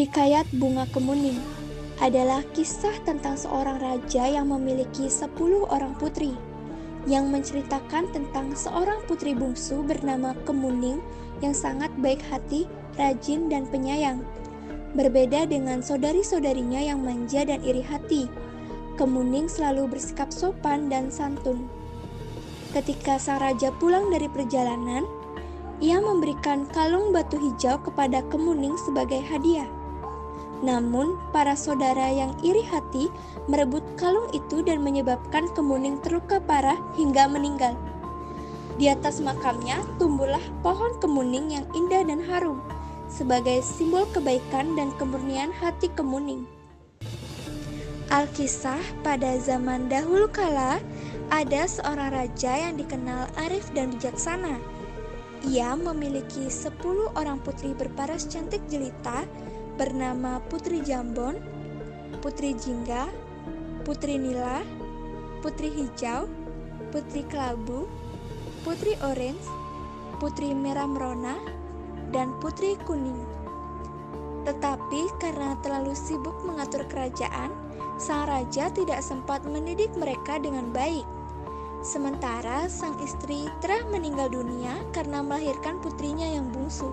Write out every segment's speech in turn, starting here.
Hikayat Bunga Kemuning adalah kisah tentang seorang raja yang memiliki 10 orang putri, yang menceritakan tentang seorang putri bungsu bernama Kemuning yang sangat baik hati, rajin, dan penyayang. Berbeda dengan saudari-saudarinya yang manja dan iri hati, Kemuning selalu bersikap sopan dan santun. Ketika sang raja pulang dari perjalanan, ia memberikan kalung batu hijau kepada Kemuning sebagai hadiah. Namun, para saudara yang iri hati merebut kalung itu dan menyebabkan Kemuning terluka parah hingga meninggal. Di atas makamnya tumbuhlah pohon kemuning yang indah dan harum, sebagai simbol kebaikan dan kemurnian hati Kemuning. Alkisah, pada zaman dahulu kala, ada seorang raja yang dikenal arif dan bijaksana. Ia memiliki 10 orang putri berparas cantik jelita, bernama Putri Jambon, Putri Jingga, Putri Nila, Putri Hijau, Putri Kelabu, Putri Orange, Putri Merah Merona, dan Putri Kuning. Tetapi karena terlalu sibuk mengatur kerajaan, sang raja tidak sempat mendidik mereka dengan baik. Sementara sang istri telah meninggal dunia karena melahirkan putrinya yang bungsu.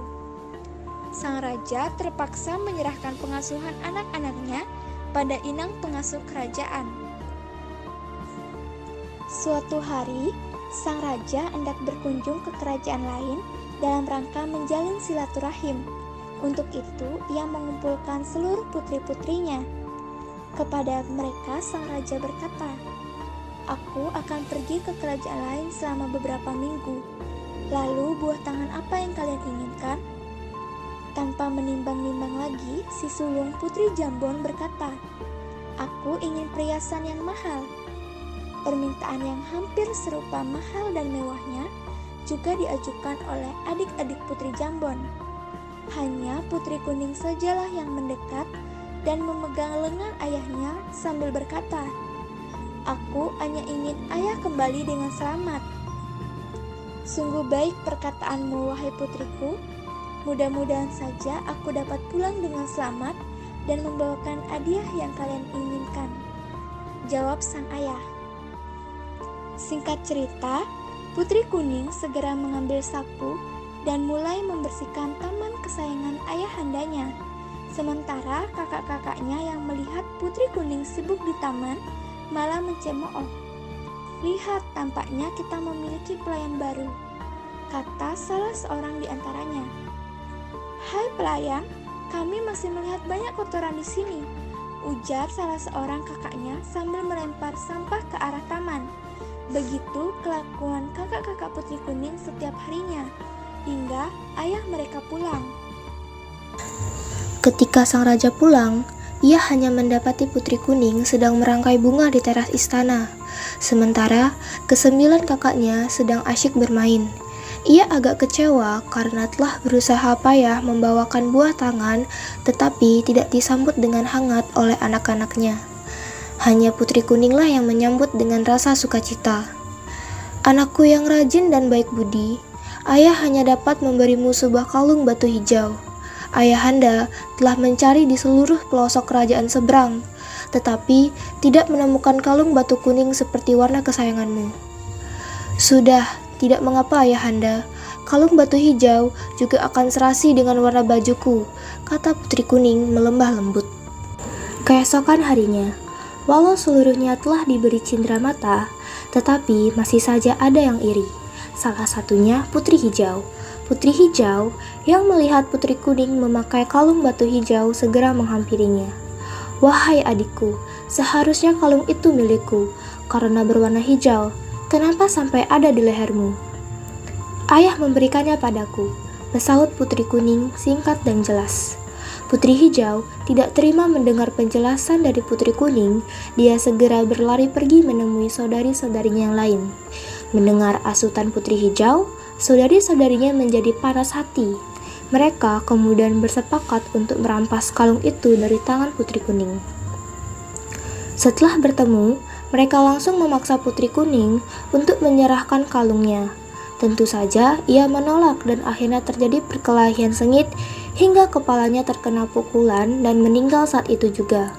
Sang raja terpaksa menyerahkan pengasuhan anak-anaknya pada inang pengasuh kerajaan. Suatu hari, sang raja hendak berkunjung ke kerajaan lain dalam rangka menjalin silaturahim. Untuk itu, ia mengumpulkan seluruh putri-putrinya. Kepada mereka, sang raja berkata, "Aku akan pergi ke kerajaan lain selama beberapa minggu. Lalu, buah tangan apa yang kalian inginkan?" Tanpa menimbang-nimbang lagi, si sulung Putri Jambon berkata, "Aku ingin perhiasan yang mahal." Permintaan yang hampir serupa mahal dan mewahnya juga diajukan oleh adik-adik Putri Jambon. Hanya Putri Kuning sajalah yang mendekat dan memegang lengan ayahnya sambil berkata, "Aku hanya ingin ayah kembali dengan selamat." "Sungguh baik perkataanmu, wahai putriku. Mudah-mudahan saja aku dapat pulang dengan selamat dan membawakan hadiah yang kalian inginkan," jawab sang ayah. Singkat cerita, Putri Kuning segera mengambil sapu dan mulai membersihkan taman kesayangan ayahandanya. Sementara kakak-kakaknya yang melihat Putri Kuning sibuk di taman malah mencemooh. "Lihat, tampaknya kita memiliki pelayan baru," kata salah seorang di antaranya. "Hai pelayan, kami masih melihat banyak kotoran di sini," ujar salah seorang kakaknya sambil melempar sampah ke arah taman. Begitu kelakuan kakak-kakak Putri Kuning setiap harinya, hingga ayah mereka pulang. Ketika sang raja pulang, ia hanya mendapati Putri Kuning sedang merangkai bunga di teras istana. Sementara kesembilan kakaknya sedang asyik bermain. Ia agak kecewa karena telah berusaha payah membawakan buah tangan, tetapi tidak disambut dengan hangat oleh anak-anaknya. Hanya Putri Kuninglah yang menyambut dengan rasa sukacita. "Anakku yang rajin dan baik budi, ayah hanya dapat memberimu sebuah kalung batu hijau. Ayahanda telah mencari di seluruh pelosok kerajaan seberang, tetapi tidak menemukan kalung batu kuning seperti warna kesayanganmu." "Sudah, tidak mengapa ayahanda, kalung batu hijau juga akan serasi dengan warna bajuku," kata Putri Kuning melembah lembut. Keesokan harinya, walau seluruhnya telah diberi cindera mata, tetapi masih saja ada yang iri. Salah satunya Putri Hijau. Putri Hijau yang melihat Putri Kuning memakai kalung batu hijau segera menghampirinya. "Wahai adikku, seharusnya kalung itu milikku karena berwarna hijau. Kenapa sampai ada di lehermu?" "Ayah memberikannya padaku," sahut Putri Kuning singkat dan jelas. Putri Hijau tidak terima mendengar penjelasan dari Putri Kuning. Dia segera berlari pergi menemui saudari-saudarinya yang lain. Mendengar asutan Putri Hijau, saudari-saudarinya menjadi panas hati. Mereka kemudian bersepakat untuk merampas kalung itu dari tangan Putri Kuning. Setelah bertemu, mereka langsung memaksa Putri Kuning untuk menyerahkan kalungnya. Tentu saja ia menolak dan akhirnya terjadi perkelahian sengit hingga kepalanya terkena pukulan dan meninggal saat itu juga.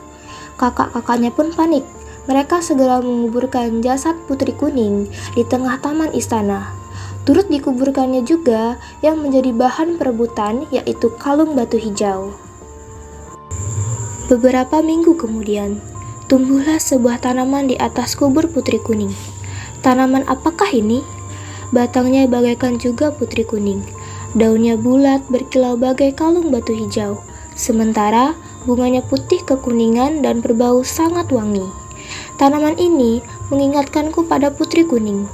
Kakak-kakaknya pun panik. Mereka segera menguburkan jasad Putri Kuning di tengah taman istana. Turut dikuburkannya juga yang menjadi bahan perebutan, yaitu kalung batu hijau. Beberapa minggu kemudian, tumbuhlah sebuah tanaman di atas kubur Putri Kuning. Tanaman apakah ini? Batangnya bagaikan juga Putri Kuning. Daunnya bulat berkilau bagai kalung batu hijau. Sementara bunganya putih kekuningan dan berbau sangat wangi. Tanaman ini mengingatkanku pada Putri Kuning.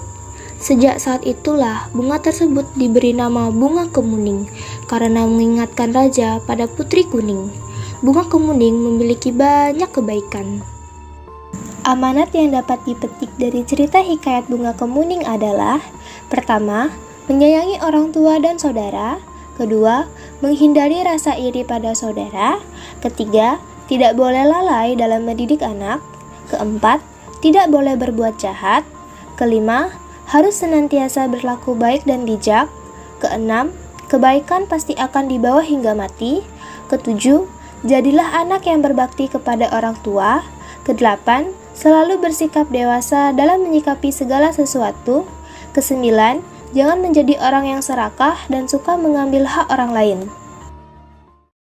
Sejak saat itulah bunga tersebut diberi nama bunga kemuning karena mengingatkan raja pada Putri Kuning. Bunga kemuning memiliki banyak kebaikan. Amanat yang dapat dipetik dari cerita hikayat bunga kemuning adalah: pertama, menyayangi orang tua dan saudara. Kedua, menghindari rasa iri pada saudara. Ketiga, tidak boleh lalai dalam mendidik anak. Keempat, tidak boleh berbuat jahat. Kelima, harus senantiasa berlaku baik dan bijak. Keenam, kebaikan pasti akan dibawa hingga mati. Ketujuh, jadilah anak yang berbakti kepada orang tua. Kedelapan, selalu bersikap dewasa dalam menyikapi segala sesuatu. Kesembilan, jangan menjadi orang yang serakah dan suka mengambil hak orang lain.